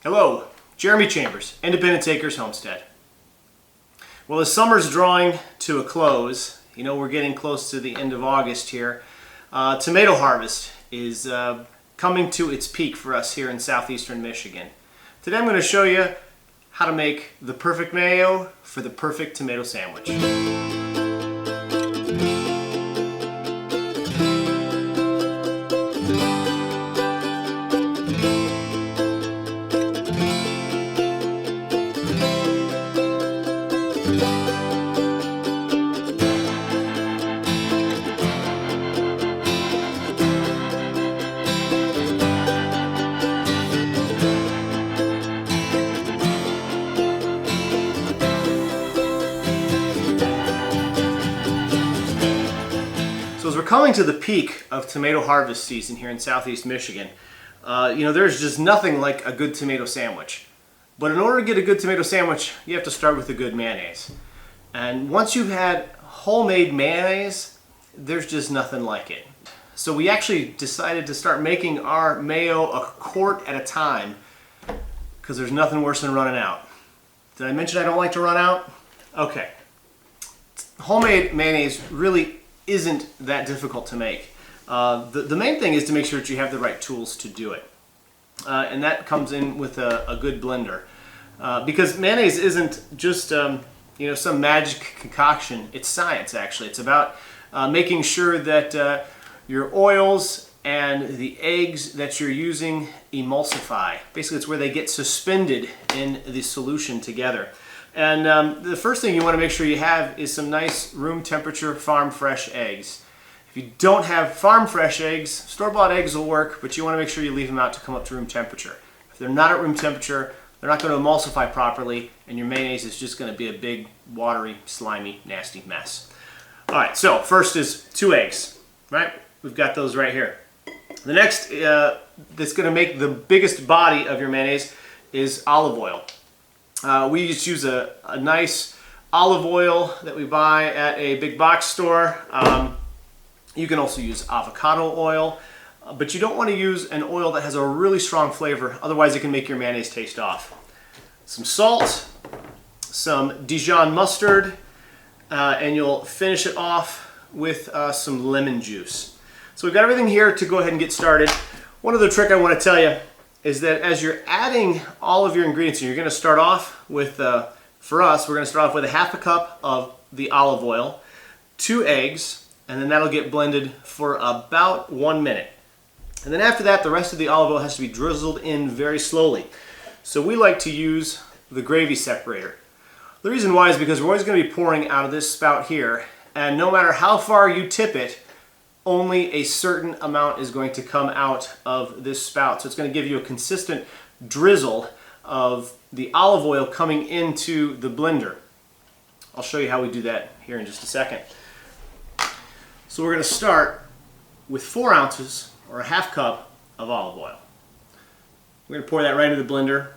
Hello, Jeremy Chambers, Independent Acres Homestead. Well, as summer's drawing to a close, we're getting close to the end of August here, tomato harvest is coming to its peak for us here in southeastern Michigan. Today I'm going to show you how to make the perfect mayo for the perfect tomato sandwich. So as we're coming to the peak of tomato harvest season here in southeast Michigan, there's just nothing like a good tomato sandwich. But in order to get a good tomato sandwich, you have to start with a good mayonnaise. And once you've had homemade mayonnaise, there's just nothing like it. So we actually decided to start making our mayo a quart at a time because there's nothing worse than running out. Did I mention I don't like to run out? Okay. Homemade mayonnaise really isn't that difficult to make. The main thing is to make sure that you have the right tools to do it. And that comes in with a good blender. Because mayonnaise isn't just some magic concoction. It's science, actually. It's about making sure that your oils and the eggs that you're using emulsify. Basically, it's where they get suspended in the solution together. And the first thing you want to make sure you have is some nice room temperature farm fresh eggs. If you don't have farm fresh eggs, store-bought eggs will work, but you want to make sure you leave them out to come up to room temperature. If they're not at room temperature, they're not going to emulsify properly, and your mayonnaise is just going to be a big, watery, slimy, nasty mess. All right, so first is 2 eggs, right? We've got those right here. The next that's going to make the biggest body of your mayonnaise is olive oil. We just use a nice olive oil that we buy at a big box store. You can also use avocado oil, but you don't want to use an oil that has a really strong flavor, otherwise it can make your mayonnaise taste off. Some salt, some Dijon mustard, and you'll finish it off with some lemon juice. So we've got everything here to go ahead and get started. One other trick I want to tell you is that as you're adding all of your ingredients, you're going to start off with, for us, we're going to start off with a 1/2 cup of the olive oil, 2 eggs, and then that'll get blended for about 1 minute. And then after that, the rest of the olive oil has to be drizzled in very slowly. So we like to use the gravy separator. The reason why is because we're always going to be pouring out of this spout here, and no matter how far you tip it, only a certain amount is going to come out of this spout. So it's going to give you a consistent drizzle of the olive oil coming into the blender. I'll show you how we do that here in just a second. So we're going to start with 4 ounces or a 1/2 cup of olive oil. We're going to pour that right into the blender.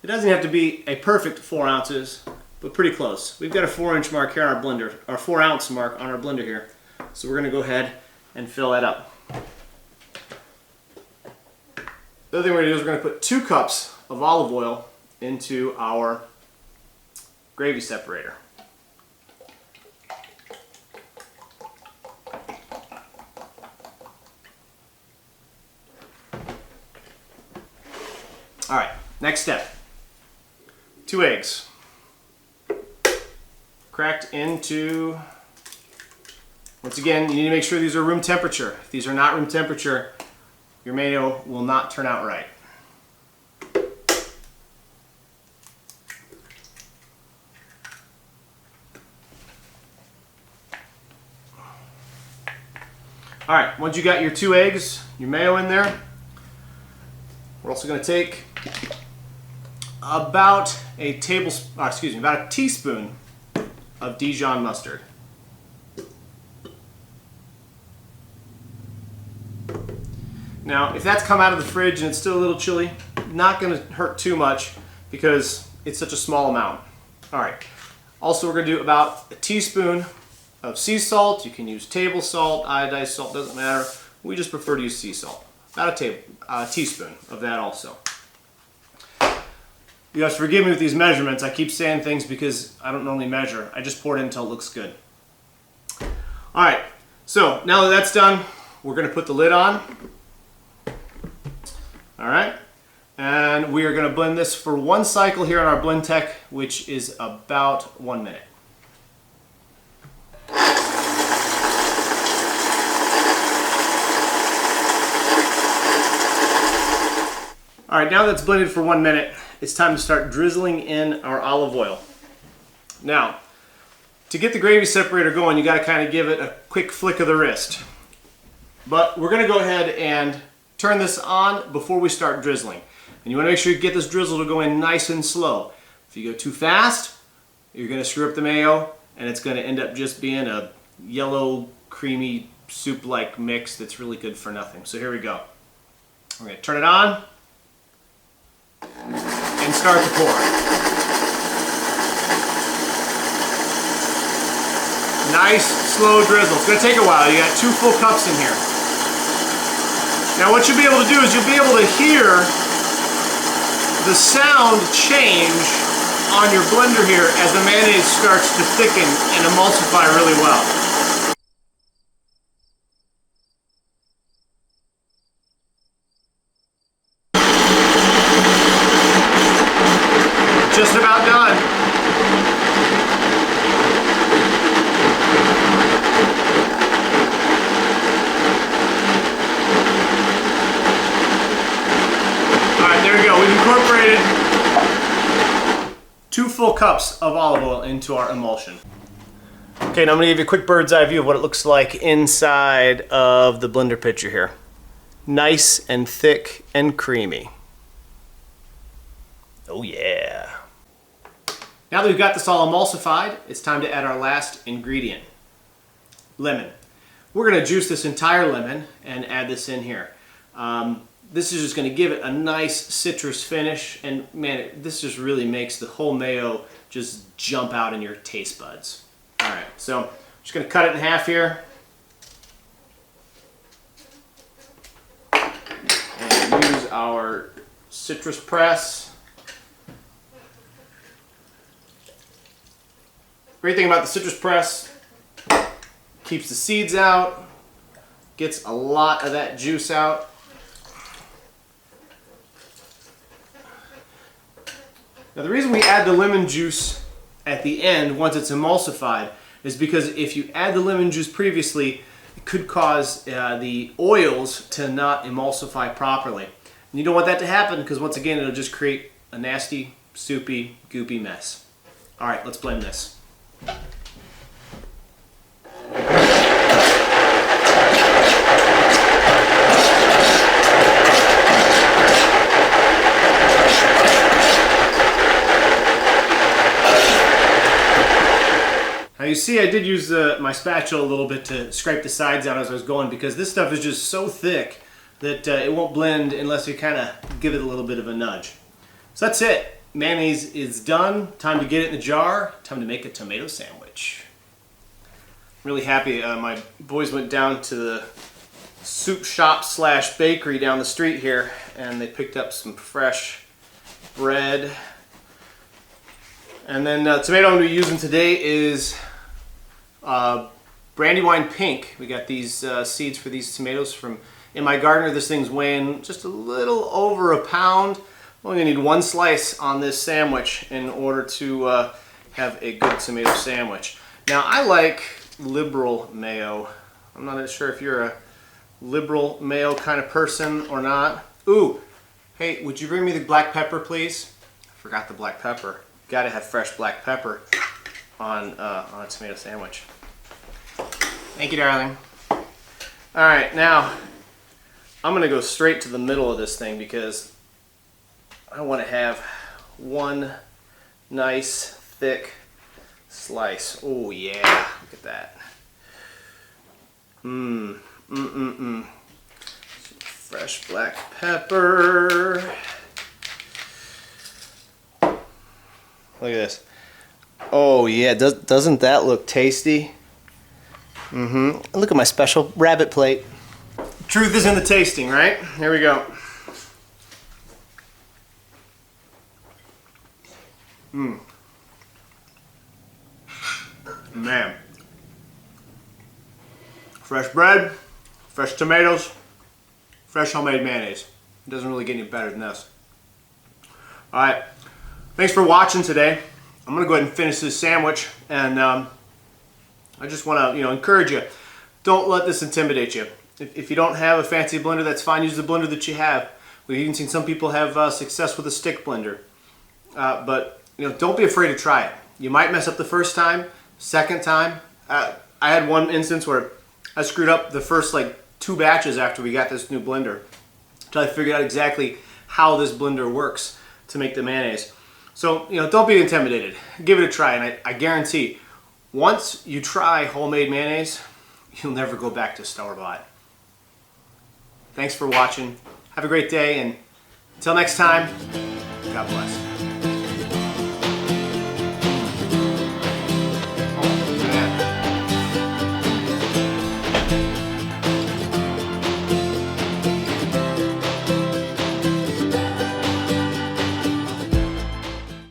It doesn't have to be a perfect 4 ounces, but pretty close. We've got a 4-inch mark here on our blender, or 4-ounce mark on our blender here. So we're going to go ahead and fill that up. The other thing we're going to do is we're going to put 2 cups of olive oil into our gravy separator. All right, next step. 2 eggs. Cracked into... Once again, you need to make sure these are room temperature. If these are not room temperature, your mayo will not turn out right. All right, once you got your 2 eggs, your mayo in there, we're also going to take about a teaspoon of Dijon mustard. Now, if that's come out of the fridge and it's still a little chilly, not going to hurt too much because it's such a small amount. All right. Also, we're going to do about a teaspoon of sea salt. You can use table salt, iodized salt, doesn't matter. We just prefer to use sea salt. About a teaspoon of that also. You guys forgive me with these measurements. I keep saying things because I don't normally measure. I just pour it in until it looks good. All right, so now that that's done, we're gonna put the lid on. All right, and we are gonna blend this for one cycle here on our Blend Tech, which is about 1 minute. All right, now that's blended for 1 minute, it's time to start drizzling in our olive oil. Now, to get the gravy separator going, you gotta kind of give it a quick flick of the wrist. But we're gonna go ahead and turn this on before we start drizzling. And you wanna make sure you get this drizzle to go in nice and slow. If you go too fast, you're gonna screw up the mayo, and it's gonna end up just being a yellow, creamy, soup-like mix that's really good for nothing. So here we go. We're gonna turn it on and start to pour. Nice, slow drizzle. It's going to take a while. You got 2 full cups in here. Now what you'll be able to do is you'll be able to hear the sound change on your blender here as the mayonnaise starts to thicken and emulsify really well. Just about done. All right, there we go. We've incorporated 2 full cups of olive oil into our emulsion. Okay, now I'm gonna give you a quick bird's eye view of what it looks like inside of the blender pitcher here. Nice and thick and creamy. Oh yeah. Now that we've got this all emulsified, it's time to add our last ingredient, lemon. We're going to juice this entire lemon and add this in here. This is just going to give it a nice citrus finish, and man, this just really makes the whole mayo just jump out in your taste buds. All right, so I'm just going to cut it in half here and use our citrus press. Great thing about the citrus press, keeps the seeds out, gets a lot of that juice out. Now the reason we add the lemon juice at the end once it's emulsified is because if you add the lemon juice previously, it could cause the oils to not emulsify properly. And you don't want that to happen because once again it'll just create a nasty, soupy, goopy mess. All right, let's blend this. Now you see I did use my spatula a little bit to scrape the sides out as I was going because this stuff is just so thick that it won't blend unless you kind of give it a little bit of a nudge. So that's it. Mayonnaise is done. Time to get it in the jar. Time to make a tomato sandwich. Really happy. My boys went down to the soup shop / bakery down the street here and they picked up some fresh bread. And then the tomato I'm going to be using today is Brandywine Pink. We got these seeds for these tomatoes from in my garden. This thing's weighing just a little over a pound. I'm only going to need 1 slice on this sandwich in order to have a good tomato sandwich. Now I like liberal mayo. I'm not sure if you're a liberal mayo kind of person or not. Ooh, hey, would you bring me the black pepper, please? I forgot the black pepper. Got to have fresh black pepper on a tomato sandwich. Thank you, darling. All right, now I'm going to go straight to the middle of this thing because I want to have one nice thick slice. Oh yeah, look at that. Fresh black pepper. Look at this. Oh yeah, doesn't that look tasty? Look at my special rabbit plate. Truth is in the tasting, right? Here we go. Man. Fresh bread, fresh tomatoes, fresh homemade mayonnaise. It doesn't really get any better than this. Alright, thanks for watching today. I'm going to go ahead and finish this sandwich, and I just want to encourage you. Don't let this intimidate you. If you don't have a fancy blender, that's fine. Use the blender that you have. We've even seen some people have success with a stick blender. But don't be afraid to try it. You might mess up the first time, second time. I had one instance where I screwed up the first like 2 batches after we got this new blender, until I figured out exactly how this blender works to make the mayonnaise. So don't be intimidated. Give it a try, and I guarantee, once you try homemade mayonnaise, you'll never go back to store-bought. Thanks for watching. Have a great day, and until next time, God bless.